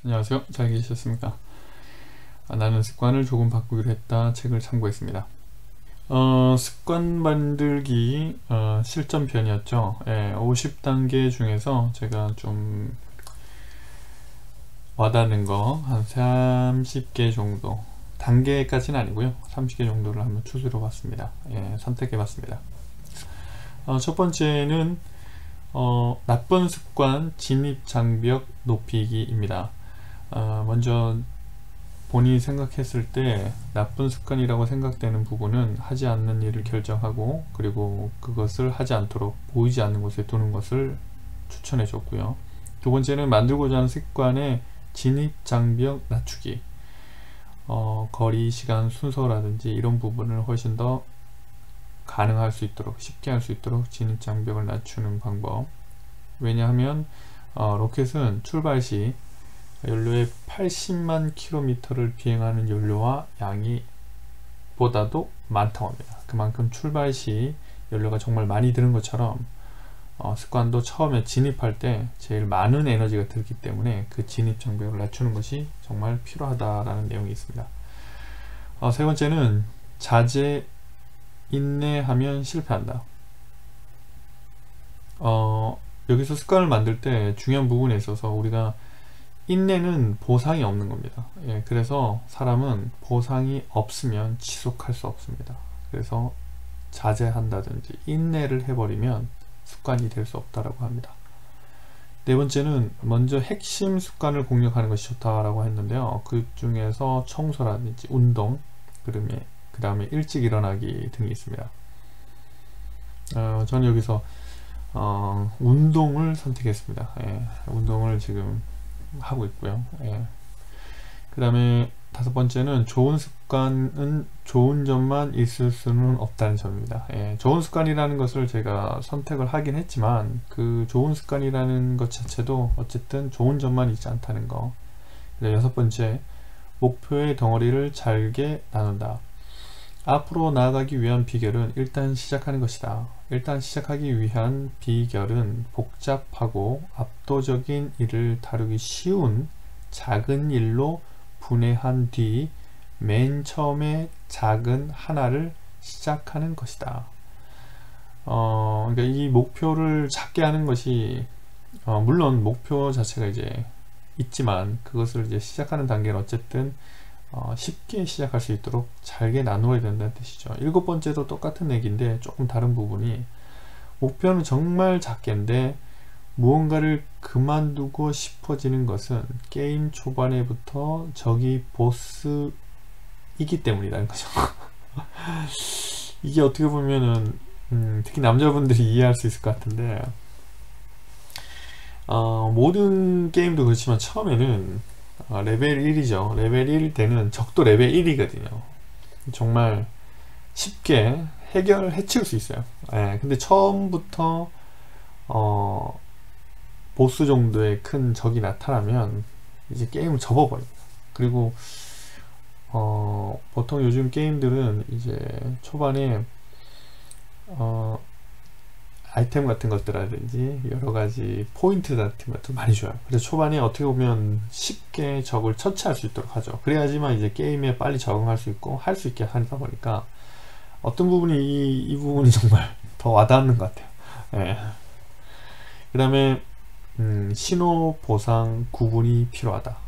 안녕하세요. 잘 계셨습니까? 나는 습관을 조금 바꾸기로 했다 책을 참고했습니다. 습관 만들기 실전편이었죠. 50단계 중에서 제가 좀 와닿는 거 한 30개 정도, 단계까지는 아니고요, 30개 정도를 한번 추스려 봤습니다. 선택해 봤습니다. 첫 번째는 나쁜 습관 진입 장벽 높이기입니다. 먼저 본인이 생각했을 때 나쁜 습관이라고 생각되는 부분은 하지 않는 일을 결정하고, 그리고 그것을 하지 않도록 보이지 않는 곳에 두는 것을 추천해 줬고요. 두 번째는 만들고자 하는 습관의 진입 장벽 낮추기, 거리, 시간, 순서라든지 이런 부분을 훨씬 더 가능할 수 있도록, 쉽게 할 수 있도록 진입 장벽을 낮추는 방법. 왜냐하면 로켓은 출발 시 연료의 80만 킬로미터를 비행하는 연료와 양이 보다도 많다고 합니다. 그만큼 출발 시 연료가 정말 많이 드는 것처럼 습관도 처음에 진입할 때 제일 많은 에너지가 들기 때문에 그 진입 장벽을 낮추는 것이 정말 필요하다라는 내용이 있습니다. 세 번째는 자제, 인내하면 실패한다. 여기서 습관을 만들 때 중요한 부분에 있어서 우리가 인내는 보상이 없는 겁니다. 그래서 사람은 보상이 없으면 지속할 수 없습니다. 그래서 자제한다든지 인내를 해버리면 습관이 될 수 없다라고 합니다. 네 번째는 먼저 핵심 습관을 공략하는 것이 좋다라고 했는데요. 그 중에서 청소라든지 운동, 그 다음에 일찍 일어나기 등이 있습니다. 저는 여기서 운동을 선택했습니다. 운동을 지금 하고 있고요. 그 다음에 다섯 번째는 좋은 습관은 좋은 점만 있을 수는 없다는 점입니다. 좋은 습관이라는 것을 제가 선택을 하긴 했지만 그 좋은 습관이라는 것 자체도 어쨌든 좋은 점만 있지 않다는 거. 여섯 번째, 목표의 덩어리를 잘게 나눈다. 앞으로 나아가기 위한 비결은 일단 시작하는 것이다. 일단 시작하기 위한 비결은 복잡하고 압도적인 일을 다루기 쉬운 작은 일로 분해한 뒤 맨 처음에 작은 하나를 시작하는 것이다. 그러니까 이 목표를 작게 하는 것이 물론 목표 자체가 이제 있지만 그것을 이제 시작하는 단계는 어쨌든 쉽게 시작할 수 있도록 잘게 나누어야 된다는 뜻이죠. 일곱 번째도 똑같은 얘기인데 조금 다른 부분이, 목표는 정말 작게인데 무언가를 그만두고 싶어지는 것은 게임 초반에부터 적이 보스이기 때문이라는 거죠. 이게 어떻게 보면은 특히 남자분들이 이해할 수 있을 것 같은데, 모든 게임도 그렇지만 처음에는 레벨 1이죠. 레벨 1일 때는 적도 레벨 1이거든요. 정말 쉽게 해치울 수 있어요. 근데 처음부터 보스 정도의 큰 적이 나타나면 이제 게임을 접어버립니다. 그리고 보통 요즘 게임들은 이제 초반에 아이템 같은 것들이라든지 여러가지 포인트 같은 것들 많이 줘요. 그래서 초반에 어떻게 보면 쉽게 적을 처치할 수 있도록 하죠. 그래야지만 이제 게임에 빨리 적응할 수 있고 할 수 있게 하다 보니까 어떤 부분이 이 부분이 정말 더 와닿는 것 같아요. 그 다음에 신호 보상 구분이 필요하다.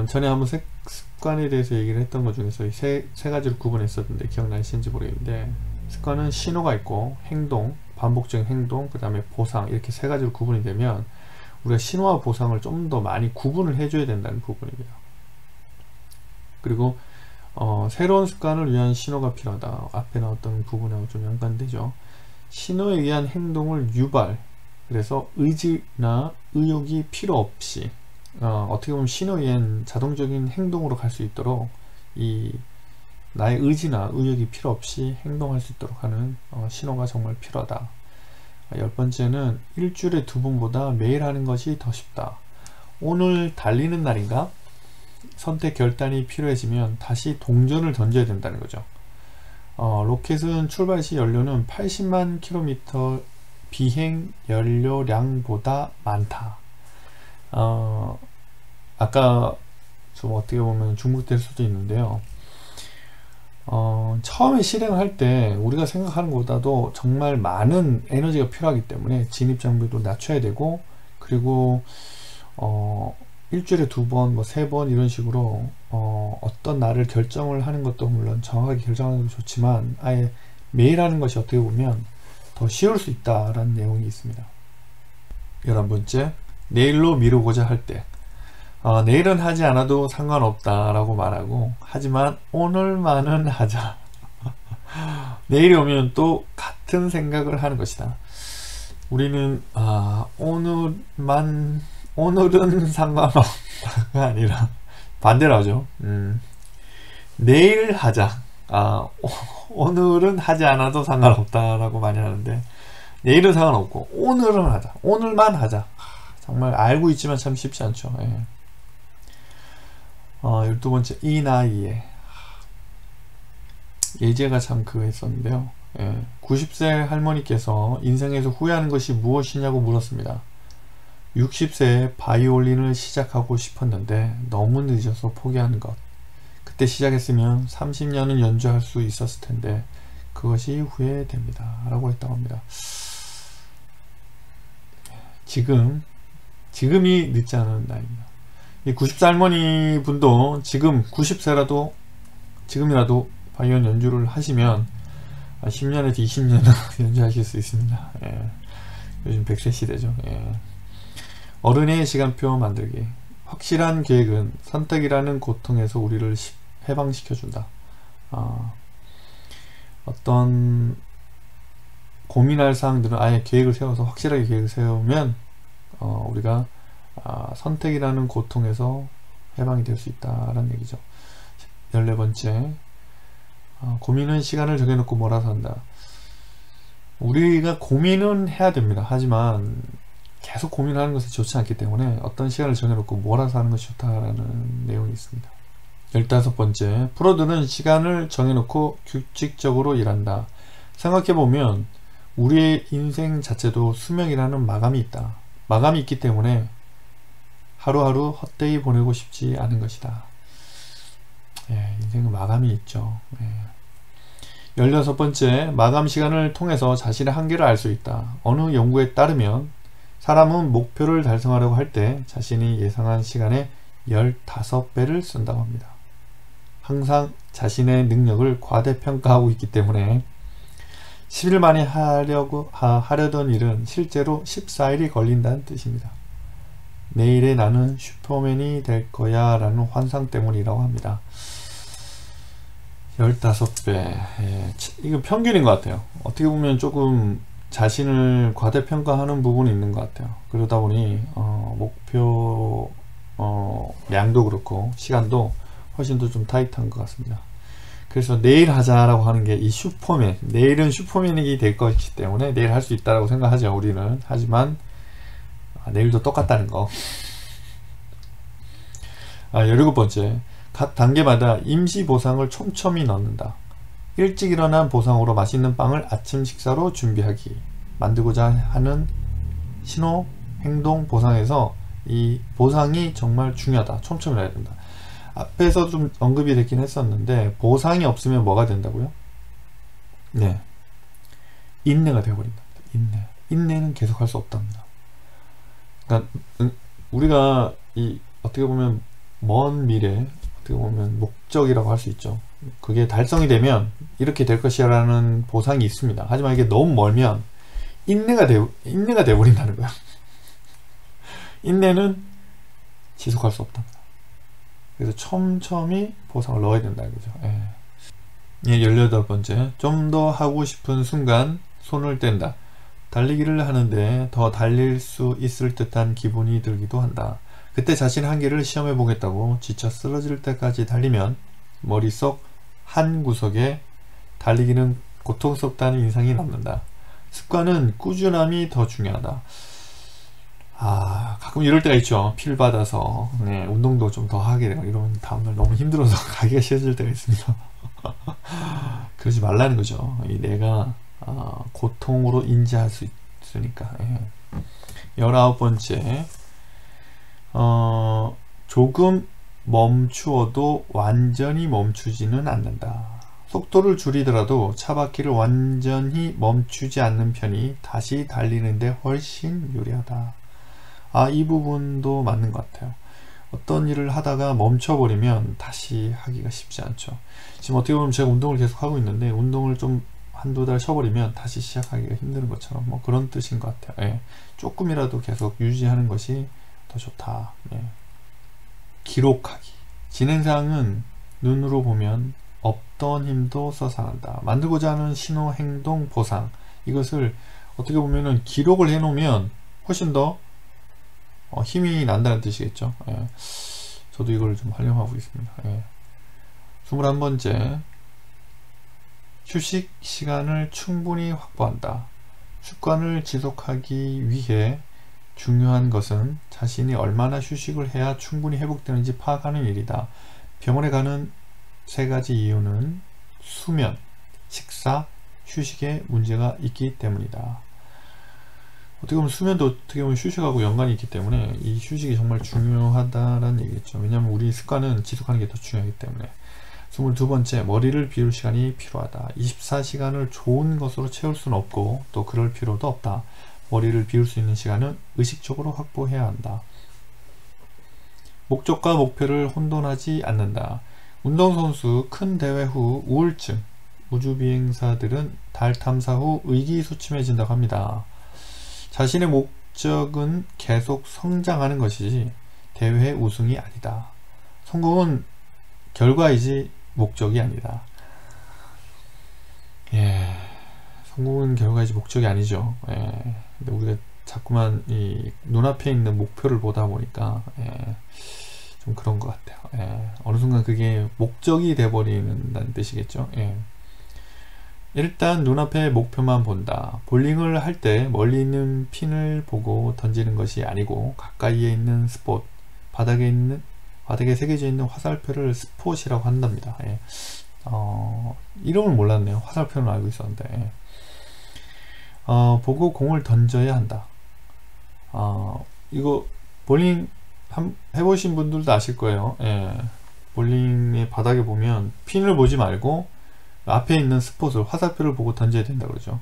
전에 한번 습관에 대해서 얘기를 했던 것 중에서 세 가지를 구분했었는데 기억나시는지 모르겠는데, 습관은 신호가 있고 행동, 반복적인 행동, 그 다음에 보상, 이렇게 세 가지로 구분이 되면 우리가 신호와 보상을 좀 더 많이 구분을 해줘야 된다는 부분입니다. 그리고 새로운 습관을 위한 신호가 필요하다. 앞에 나왔던 부분하고 좀 연관되죠. 신호에 의한 행동을 유발, 그래서 의지나 의욕이 필요 없이 어떻게 보면 신호에 의한 자동적인 행동으로 갈 수 있도록 나의 의지나 의욕이 필요 없이 행동할 수 있도록 하는 신호가 정말 필요하다. 열 번째는 일주일에 2번보다 매일 하는 것이 더 쉽다. 오늘 달리는 날인가? 선택 결단이 필요해지면 다시 동전을 던져야 된다는 거죠. 로켓은 출발 시 연료는 80만 킬로미터 비행 연료량보다 많다. 아까 좀 어떻게 보면 중복될 수도 있는데요. 처음에 실행을 할 때 우리가 생각하는 것보다도 정말 많은 에너지가 필요하기 때문에 진입 장벽도 낮춰야 되고, 그리고 일주일에 2번, 뭐 3번 이런 식으로 어떤 날을 결정을 하는 것도 물론 정확하게 결정하는 것도 좋지만, 아예 매일 하는 것이 어떻게 보면 더 쉬울 수 있다라는 내용이 있습니다. 11번째, 내일로 미루고자 할 때, 내일은 하지 않아도 상관없다 라고 말하고, 하지만 오늘만은 하자. 내일이 오면 또 같은 생각을 하는 것이다. 우리는 오늘은 상관없다가 아니라 반대로 하죠. 내일 하자. 오늘은 하지 않아도 상관없다 라고 많이 하는데, 내일은 상관없고 오늘은 하자, 오늘만 하자. 정말 알고 있지만 참 쉽지 않죠. 12번째, 이 나이에. 예제가 참 그거 했었는데요. 90세 할머니께서 인생에서 후회하는 것이 무엇이냐고 물었습니다. 60세에 바이올린을 시작하고 싶었는데 너무 늦어서 포기하는 것. 그때 시작했으면 30년은 연주할 수 있었을 텐데 그것이 후회됩니다 라고 했다고 합니다. 지금이 늦지 않은 나이입니다. 이 90세 할머니 분도 지금 90세라도 지금이라도 바이올린 연주를 하시면 10년에서 20년은 연주하실 수 있습니다. 요즘 100세 시대죠. 어른의 시간표 만들기. 확실한 계획은 선택이라는 고통에서 우리를 해방시켜 준다. 어떤 고민할 사항들은 아예 계획을 세워서 확실하게 계획을 세우면 우리가 선택이라는 고통에서 해방이 될 수 있다라는 얘기죠. 14번째, 고민은 시간을 정해놓고 몰아서 한다. 우리가 고민은 해야 됩니다. 하지만 계속 고민하는 것은 좋지 않기 때문에 어떤 시간을 정해놓고 몰아서 하는 것이 좋다라는 내용이 있습니다. 15번째, 프로들은 시간을 정해놓고 규칙적으로 일한다. 생각해보면 우리의 인생 자체도 수명이라는 마감이 있다. 마감이 있기 때문에 하루하루 헛되이 보내고 싶지 않은 것이다. 인생은 마감이 있죠. 16번째, 마감 시간을 통해서 자신의 한계를 알 수 있다. 어느 연구에 따르면 사람은 목표를 달성하려고 할 때 자신이 예상한 시간의 15배를 쓴다고 합니다. 항상 자신의 능력을 과대평가하고 있기 때문에 10일 만에 하려던 일은 실제로 14일이 걸린다는 뜻입니다. 내일의 나는 슈퍼맨이 될 거야 라는 환상 때문이라고 합니다. 15배. 이거 평균인 것 같아요. 어떻게 보면 조금 자신을 과대평가하는 부분이 있는 것 같아요. 그러다 보니 목표 양도 그렇고 시간도 훨씬 더 좀 타이트한 것 같습니다. 그래서 내일 하자라고 하는 게 이 슈퍼맨, 내일은 슈퍼맨이 될 것이기 때문에 내일 할 수 있다라고 생각하죠, 우리는. 하지만 내일도 똑같다는 거. 17번째, 각 단계마다 임시 보상을 촘촘히 넣는다. 일찍 일어난 보상으로 맛있는 빵을 아침 식사로 준비하기. 만들고자 하는 신호, 행동, 보상에서 이 보상이 정말 중요하다. 촘촘히 넣어야 된다. 앞에서 좀 언급이 됐긴 했었는데, 보상이 없으면 뭐가 된다고요? 네, 인내가 되어버린다. 인내는 계속 할 수 없답니다. 그러니까 우리가 이 어떻게 보면 먼 미래, 어떻게 보면 목적이라고 할 수 있죠. 그게 달성이 되면 이렇게 될 것이야 라는 보상이 있습니다. 하지만 이게 너무 멀면 인내가 되어버린다는 거야. 인내는 지속할 수 없답니다. 그래서 촘촘히 보상을 넣어야 된다 이거죠. 18번째, 좀 더 하고 싶은 순간 손을 뗀다. 달리기를 하는데 더 달릴 수 있을 듯한 기분이 들기도 한다. 그때 자신의 한계를 시험해 보겠다고 지쳐 쓰러질 때까지 달리면 머릿속 한 구석에 달리기는 고통스럽다는 인상이 남는다. 습관은 꾸준함이 더 중요하다. 가끔 이럴 때가 있죠. 필 받아서 운동도 좀 더 하게 되고 이러면 다음날 너무 힘들어서 가기가 싫어질 때가 있습니다. 그러지 말라는 거죠. 내가 고통으로 인지할 수 있으니까. 19번째, 조금 멈추어도 완전히 멈추지는 않는다. 속도를 줄이더라도 차바퀴를 완전히 멈추지 않는 편이 다시 달리는데 훨씬 유리하다. 이 부분도 맞는 것 같아요. 어떤 일을 하다가 멈춰버리면 다시 하기가 쉽지 않죠. 지금 어떻게 보면 제가 운동을 계속 하고 있는데 운동을 좀 한두 달 쉬어버리면 다시 시작하기가 힘든 것처럼 뭐 그런 뜻인 것 같아요. 예. 조금이라도 계속 유지하는 것이 더 좋다. 예. 기록하기. 진행사항은 눈으로 보면 없던 힘도 써상한다. 만들고자 하는 신호, 행동, 보상, 이것을 어떻게 보면은 기록을 해 놓으면 훨씬 더 힘이 난다는 뜻이겠죠. 예. 저도 이걸 좀 활용하고 있습니다. 예. 21번째, 휴식 시간을 충분히 확보한다. 습관을 지속하기 위해 중요한 것은 자신이 얼마나 휴식을 해야 충분히 회복되는지 파악하는 일이다. 병원에 가는 3가지 이유는 수면, 식사, 휴식에 문제가 있기 때문이다. 어떻게 보면 수면도 어떻게 보면 휴식하고 연관이 있기 때문에 이 휴식이 정말 중요하다는 얘기겠죠. 왜냐하면 우리 습관은 지속하는 게 더 중요하기 때문에. 22번째, 머리를 비울 시간이 필요하다. 24시간을 좋은 것으로 채울 수는 없고 또 그럴 필요도 없다. 머리를 비울 수 있는 시간은 의식적으로 확보해야 한다. 목적과 목표를 혼돈하지 않는다. 운동선수 큰 대회 후 우울증, 우주비행사들은 달 탐사 후 의기소침해진다고 합니다. 자신의 목적은 계속 성장하는 것이지 대회 우승이 아니다. 성공은 결과이지 목적이 아니다. 예, 성공은 결과이지 목적이 아니죠. 예, 근데 우리가 자꾸만 이 눈앞에 있는 목표를 보다 보니까 좀 그런 것 같아요. 예, 어느 순간 그게 목적이 돼버리는다는 뜻이겠죠. 예. 일단 눈앞에 목표만 본다. 볼링을 할 때 멀리 있는 핀을 보고 던지는 것이 아니고 가까이에 있는 스폿, 바닥에 새겨져 있는 화살표를 스폿이라고 한답니다. 예. 이름을 몰랐네요. 화살표는 알고 있었는데. 예. 보고 공을 던져야 한다. 이거 볼링 해보신 분들도 아실 거예요. 예. 볼링의 바닥에 보면 핀을 보지 말고 앞에 있는 스폿을, 화살표를 보고 던져야 된다 그러죠.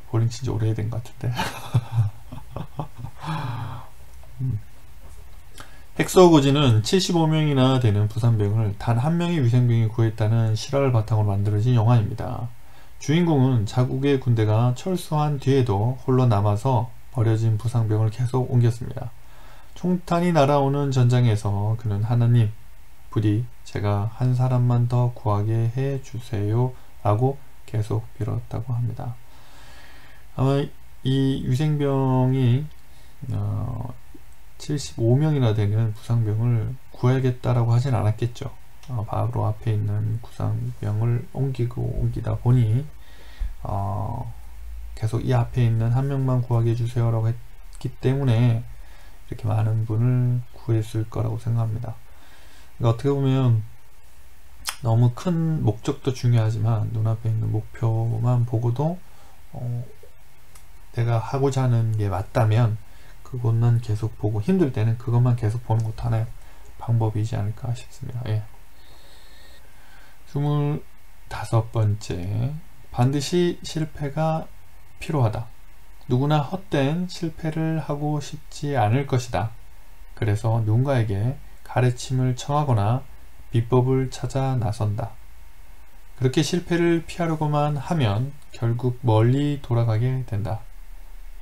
볼링 진짜 오래된 것 같은데. 헥소고지는 75명이나 되는 부산병을 단 한 명의 위생병이 구했다는 실화를 바탕으로 만들어진 영화입니다. 주인공은 자국의 군대가 철수한 뒤에도 홀로 남아서 버려진 부상병을 계속 옮겼습니다. 총탄이 날아오는 전장에서 그는 하나님, 부디 제가 한 사람만 더 구하게 해주세요 라고 계속 빌었다고 합니다. 아마 이 위생병이 75명이나 되는 부상병을 구해야겠다라고 하진 않았겠죠. 바로 앞에 있는 부상병을 옮기다 보니 계속 이 앞에 있는 한 명만 구하게 해주세요 라고 했기 때문에 이렇게 많은 분을 구했을 거라고 생각합니다. 그러니까 어떻게 보면 너무 큰 목적도 중요하지만 눈앞에 있는 목표만 보고도 내가 하고자 하는 게 맞다면 그것만 계속 보고, 힘들 때는 그것만 계속 보는 것도 하나의 방법이지 않을까 싶습니다. 예. 25번째, 반드시 실패가 필요하다. 누구나 헛된 실패를 하고 싶지 않을 것이다. 그래서 누군가에게 가르침을 청하거나 비법을 찾아 나선다. 그렇게 실패를 피하려고만 하면 결국 멀리 돌아가게 된다.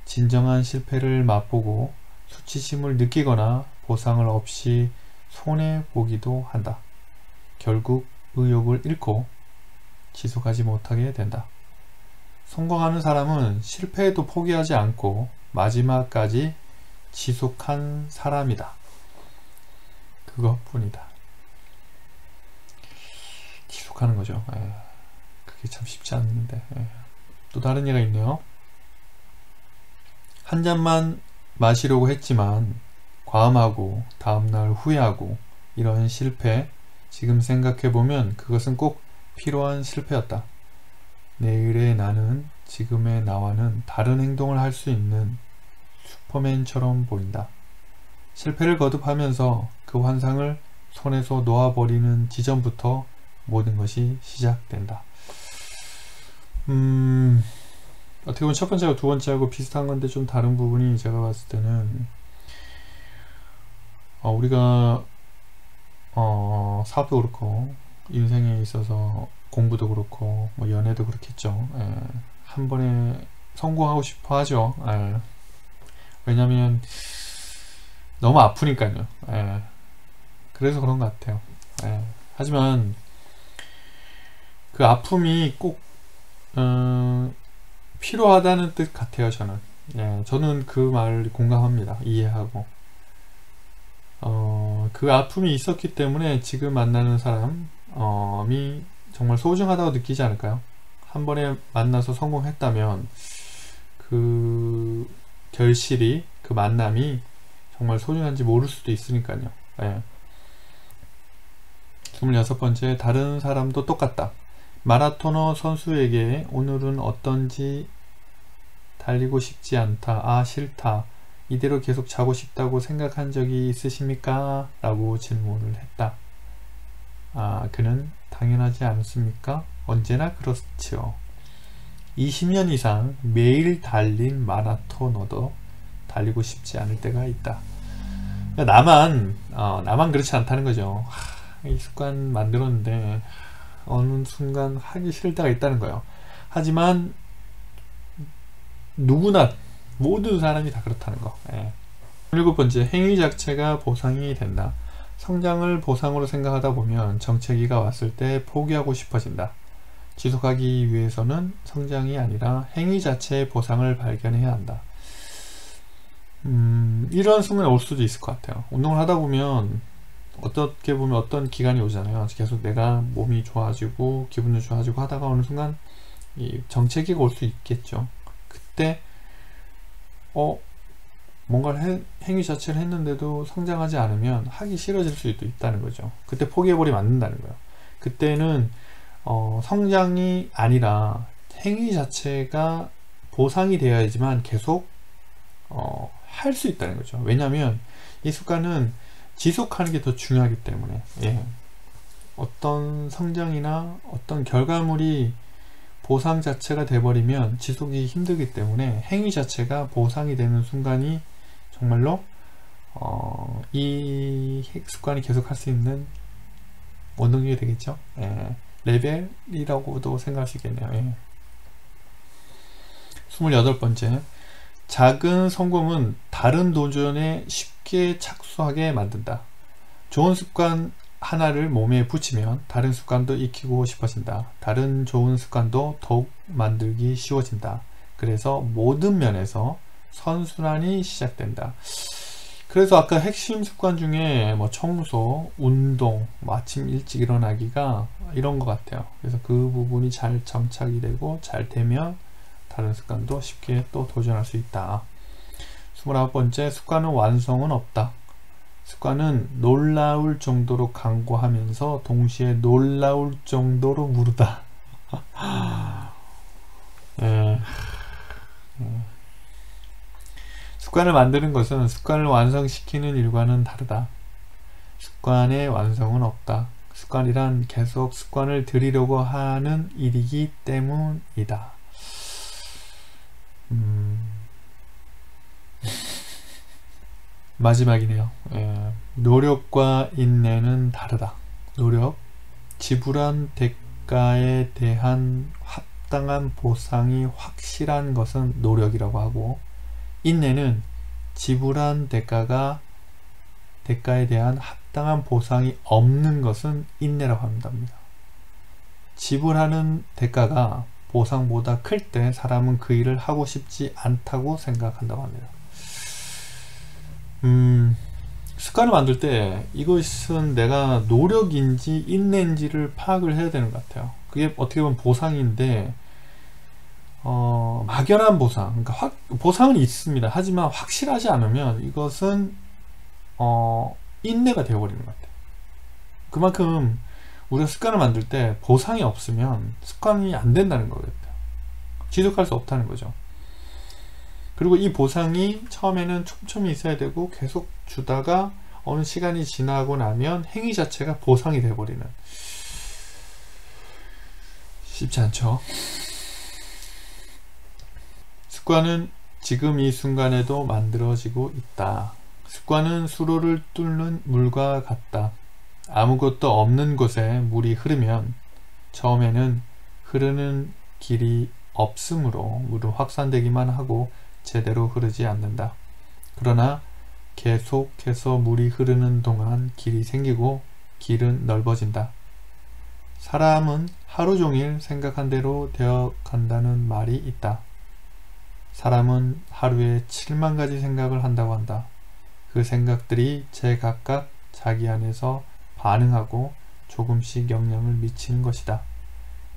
진정한 실패를 맛보고 수치심을 느끼거나 보상을 없이 손해보기도 한다. 결국 의욕을 잃고 지속하지 못하게 된다. 성공하는 사람은 실패에도 포기하지 않고 마지막까지 지속한 사람이다. 그것뿐이다. 지속하는 거죠. 그게 참 쉽지 않는데. 또 다른 예가 있네요. 한 잔만 마시려고 했지만 과음하고 다음날 후회하고 이런 실패, 지금 생각해보면 그것은 꼭 필요한 실패였다. 내일의 나는 지금의 나와는 다른 행동을 할 수 있는 슈퍼맨처럼 보인다. 실패를 거듭하면서 그 환상을 손에서 놓아버리는 지점부터 모든 것이 시작된다. 어떻게 보면 첫 번째하고 두 번째하고 비슷한 건데 좀 다른 부분이 제가 봤을 때는 우리가 사업도 그렇고 인생에 있어서 공부도 그렇고 뭐 연애도 그렇겠죠. 한 번에 성공하고 싶어 하죠. 왜냐면 너무 아프니까요. 그래서 그런 것 같아요. 하지만 그 아픔이 꼭 필요하다는 뜻 같아요. 저는 그 말을 공감합니다. 이해하고 그 아픔이 있었기 때문에 지금 만나는 사람이 정말 소중하다고 느끼지 않을까요? 한 번에 만나서 성공했다면 그 결실이, 그 만남이 정말 소중한지 모를 수도 있으니까요. 26번째, 다른 사람도 똑같다. 마라토너 선수에게 오늘은 어떤지 달리고 싶지 않다. 아, 싫다. 이대로 계속 자고 싶다고 생각한 적이 있으십니까? 라고 질문을 했다. 그는 당연하지 않습니까? 언제나 그렇지요. 20년 이상 매일 달린 마라토너도 달리고 싶지 않을 때가 있다. 나만 그렇지 않다는 거죠. 이 습관 만들었는데 어느 순간 하기 싫을 때가 있다는 거예요. 하지만 누구나, 모든 사람이 다 그렇다는 거. 7번째, 행위 자체가 보상이 된다. 성장을 보상으로 생각하다 보면 정체기가 왔을 때 포기하고 싶어진다. 지속하기 위해서는 성장이 아니라 행위 자체의 보상을 발견해야 한다. 이런 순간이 올 수도 있을 것 같아요. 운동을 하다 보면 어떻게 보면 어떤 기간이 오잖아요. 계속 내가 몸이 좋아지고 기분도 좋아지고 하다가 어느 순간 이 정체기가 올 수 있겠죠. 그때 뭔가를 행위 자체를 했는데도 성장하지 않으면 하기 싫어질 수도 있다는 거죠. 그때 포기해버리면 안 된다는 거예요. 그때는 성장이 아니라 행위 자체가 보상이 되어야지만 계속 할 수 있다는 거죠. 왜냐하면 이 습관은 지속하는 게 더 중요하기 때문에 어떤 성장이나 어떤 결과물이 보상 자체가 돼버리면 지속이 힘들기 때문에 행위 자체가 보상이 되는 순간이 정말로 이 습관이 계속 할 수 있는 원동력이 되겠죠. 레벨이라고도 생각할 수 있겠네요. 28번째, 작은 성공은 다른 도전에 쉽게 착수하게 만든다. 좋은 습관 하나를 몸에 붙이면 다른 습관도 익히고 싶어진다. 다른 좋은 습관도 더욱 만들기 쉬워진다. 그래서 모든 면에서 선순환이 시작된다. 그래서 아까 핵심 습관 중에 뭐 청소, 운동, 아침 일찍 일어나기가 이런 것 같아요. 그래서 그 부분이 잘 정착이 되고 잘 되면 다른 습관도 쉽게 또 도전할 수 있다. 29번째, 습관은 완성은 없다. 습관은 놀라울 정도로 강구하면서 동시에 놀라울 정도로 무르다. 습관을 만드는 것은 습관을 완성시키는 일과는 다르다. 습관의 완성은 없다. 습관이란 계속 습관을 들이려고 하는 일이기 때문이다. 마지막이네요. 노력과 인내는 다르다. 노력, 지불한 대가에 대한 합당한 보상이 확실한 것은 노력이라고 하고, 인내는 지불한 대가에 대한 합당한 보상이 없는 것은 인내라고 합니다. 지불하는 대가가 보상보다 클 때 사람은 그 일을 하고 싶지 않다고 생각한다고 합니다. 습관을 만들 때 이것은 내가 노력인지 인내인지를 파악을 해야 되는 것 같아요. 그게 어떻게 보면 보상인데 막연한 보상, 그러니까 보상은 있습니다. 하지만 확실하지 않으면 이것은 인내가 되어버리는 것 같아요. 그만큼 우리가 습관을 만들 때 보상이 없으면 습관이 안 된다는 거겠죠. 지속할 수 없다는 거죠. 그리고 이 보상이 처음에는 촘촘히 있어야 되고 계속 주다가 어느 시간이 지나고 나면 행위 자체가 보상이 돼버리는, 쉽지 않죠. 습관은 지금 이 순간에도 만들어지고 있다. 습관은 수로를 뚫는 물과 같다. 아무것도 없는 곳에 물이 흐르면 처음에는 흐르는 길이 없으므로 물은 확산되기만 하고 제대로 흐르지 않는다. 그러나 계속해서 물이 흐르는 동안 길이 생기고 길은 넓어진다. 사람은 하루 종일 생각한 대로 되어 간다는 말이 있다. 사람은 하루에 7만 가지 생각을 한다고 한다. 그 생각들이 제각각 자기 안에서 반응하고 조금씩 영향을 미치는 것이다.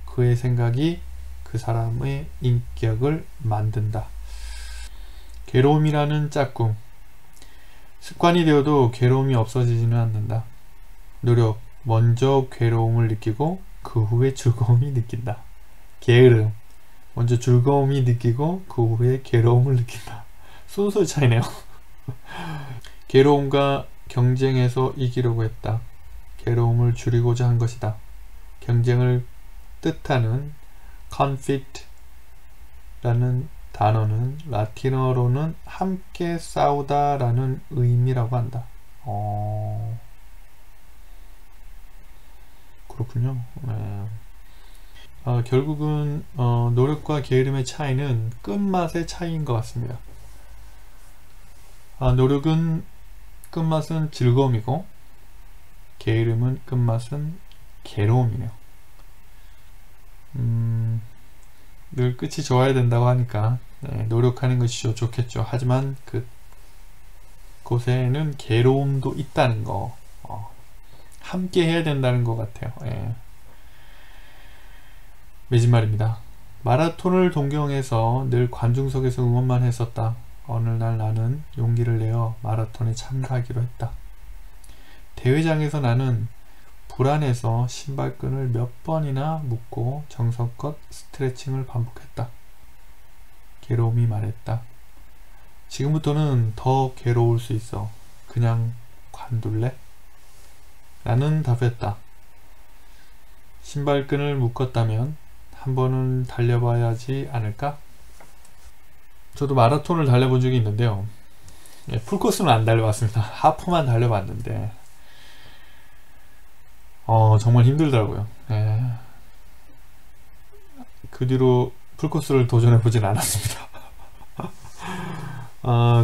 그의 생각이 그 사람의 인격을 만든다. 괴로움이라는 짝꿍. 습관이 되어도 괴로움이 없어지지는 않는다. 노력, 먼저 괴로움을 느끼고 그 후에 즐거움이 느낀다. 게으름, 먼저 즐거움이 느끼고 그 후에 괴로움을 느낀다. 순서의 차이네요. 괴로움과 경쟁해서 이기려고 했다. 괴로움을 줄이고자 한 것이다. 경쟁을 뜻하는 conflict라는 단어는 라틴어로는 함께 싸우다 라는 의미라고 한다. 그렇군요. 네. 결국은 노력과 게으름의 차이는 끝맛의 차이인 것 같습니다. 노력은 끝맛은 즐거움이고 게으름은 끝맛은 괴로움이네요. 늘 끝이 좋아야 된다고 하니까 노력하는 것이 좋겠죠. 하지만 그 곳에는 괴로움도 있다는 거, 함께 해야 된다는 것 같아요. 매진말입니다. 마라톤을 동경해서 늘 관중석에서 응원만 했었다. 어느 날 나는 용기를 내어 마라톤에 참가하기로 했다. 대회장에서 나는 불안해서 신발끈을 몇 번이나 묶고 정성껏 스트레칭을 반복했다. 괴로움이 말했다. 지금부터는 더 괴로울 수 있어. 그냥 관둘래? 나는 답했다. 신발끈을 묶었다면 한 번은 달려봐야지 않을까? 저도 마라톤을 달려본 적이 있는데요. 풀코스는 안 달려봤습니다. 하프만 달려봤는데 정말 힘들더라고요. 그 뒤로 풀코스를 도전해보진 않았습니다.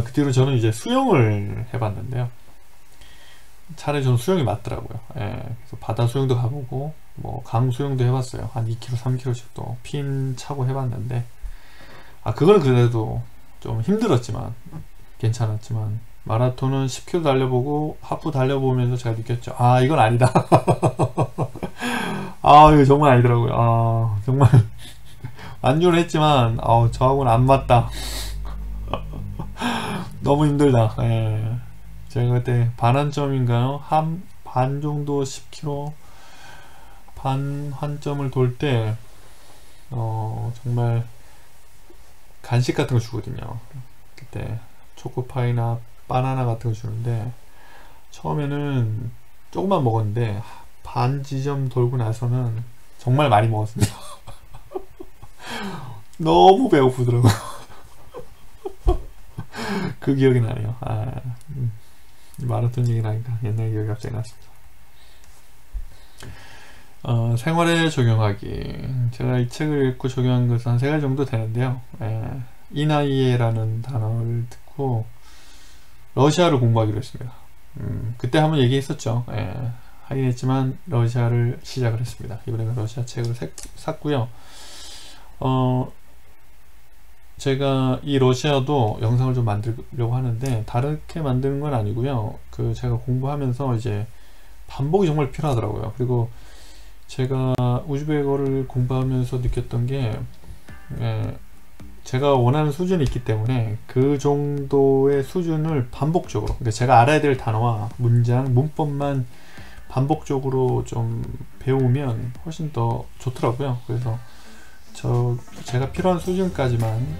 그 뒤로 저는 이제 수영을 해봤는데요. 차라리 저는 수영이 맞더라고요. 그래서 바다 수영도 가보고 뭐 강 수영도 해봤어요. 한 2km, 3km씩 또 핀 차고 해봤는데 그거는 그래도 좀 힘들었지만 괜찮았지만 마라톤은 10km 달려보고 하프 달려보면서 제가 느꼈죠. 이건 아니다. 이거 정말 아니더라고요. 정말 완주를 했지만 저하고는 안 맞다. 너무 힘들다. 제가 그때 반환점인가요? 반 정도 10km 반환점을 돌 때 정말 간식 같은 거 주거든요. 그때 초코파이나 바나나 같은 거 주는데 처음에는 조금만 먹었는데 반 지점 돌고 나서는 정말 많이 먹었습니다. 너무 배고프더라고요. 그 기억이 나네요. 마라톤 얘기 나니까 옛날 기억이 갑자기 났습니다. 생활에 적용하기. 제가 이 책을 읽고 적용한 것은 한 3가지 정도 되는데요. 이나이에라는 단어를 듣고 러시아를 공부하기로 했습니다. 그때 한번 얘기했었죠. 하긴 했지만 러시아를 시작을 했습니다. 이번에 러시아 책을 샀고요. 제가 이 러시아도 영상을 좀 만들려고 하는데 다르게 만드는 건 아니고요. 제가 공부하면서 이제 반복이 정말 필요하더라고요. 그리고 제가 우즈베거를 공부하면서 느꼈던 게 제가 원하는 수준이 있기 때문에 그 정도의 수준을 반복적으로, 그러니까 제가 알아야 될 단어와 문장, 문법만 반복적으로 좀 배우면 훨씬 더 좋더라고요. 그래서 제가 필요한 수준까지만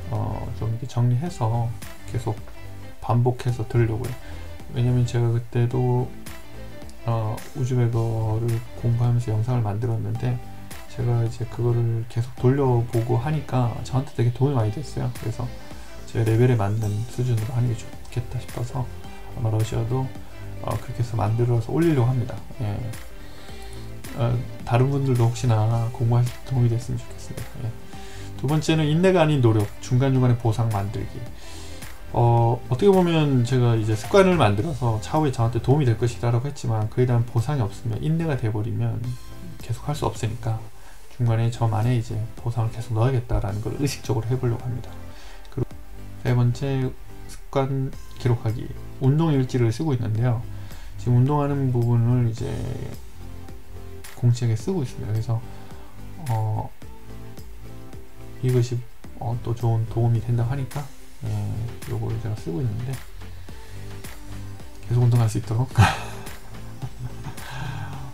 좀 이렇게 정리해서 계속 반복해서 들으려고요. 왜냐면 제가 그때도 우즈베거를 공부하면서 영상을 만들었는데 제가 이제 그거를 계속 돌려보고 하니까 저한테 되게 도움이 많이 됐어요. 그래서 제 레벨에 맞는 수준으로 하는 게 좋겠다 싶어서 아마 러시아도 그렇게 해서 만들어서 올리려고 합니다. 예. 다른 분들도 혹시나 공부할 때 도움이 됐으면 좋겠습니다. 예. 두 번째는 인내가 아닌 노력, 중간중간에 보상 만들기. 어떻게 보면 제가 이제 습관을 만들어서 차후에 저한테 도움이 될 것이라고 했지만 그에 대한 보상이 없으면 인내가 돼버리면 계속 할 수 없으니까 중간에 저만의 이제 보상을 계속 넣어야겠다라는 걸 의식적으로 해보려고 합니다. 그리고 세 번째, 습관 기록하기. 운동 일지를 쓰고 있는데요. 지금 운동하는 부분을 이제 공책에 쓰고 있습니다. 그래서 이것이 또 좋은 도움이 된다고 하니까 요거를 제가 쓰고 있는데 계속 운동할 수 있도록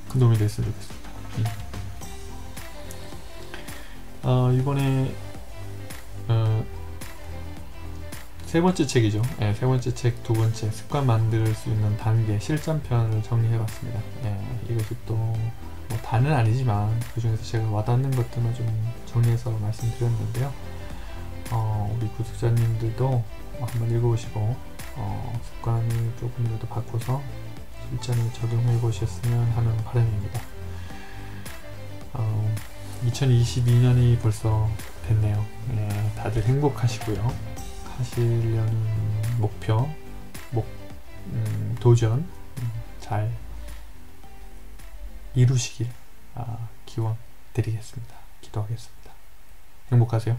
큰 도움이 됐으면 좋겠습니다. 이번에 세 번째 책이죠. 세 번째 책, 두 번째 습관 만들 수 있는 단계 실전편을 정리해 봤습니다. 이것이 또 뭐 다는 아니지만 그 중에서 제가 와닿는 것들은 좀 정리해서 말씀드렸는데요. 우리 구독자님들도 한번 읽어보시고 습관을 조금이라도 바꿔서 실전에 적용해 보셨으면 하는 바람입니다. 2022년이 벌써 됐네요. 다들 행복하시고요. 하시려는 목표, 도전 잘 이루시길 기원 드리겠습니다. 기도하겠습니다. 행복하세요.